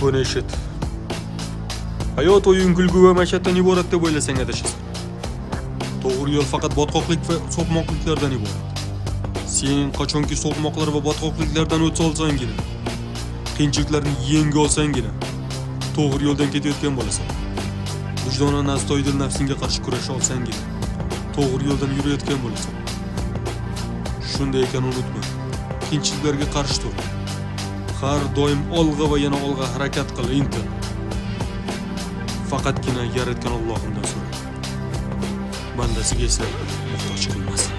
Buni eshit. Hayot o'yin, kulgu va mashaqqatdan iborat deb o'ylasang adashasan. To'g'ri yo'l faqat botqoqlik va so'qmoqliklardan iborat. Sen qachonki so'qmoqlar va botqoqliklardan o'tsa olsangina, qiyinchiliklarni yenga olsangina, to'g'ri yo'ldan ketayotgan bo'lasan. Vijdonan astoydil nafsingga qarshi kurasha olsangina, to'g'ri yo'ldan yurayotgan bo'lasan. Shunday ekan unutma, qiyinchiliklarga qarshi tur. Har doim olg'a va yana olg'a harakat qil, intil. Faqatgina yaratgan Allohimdan so'ra. Bandasiga esa muhtoj qilmas.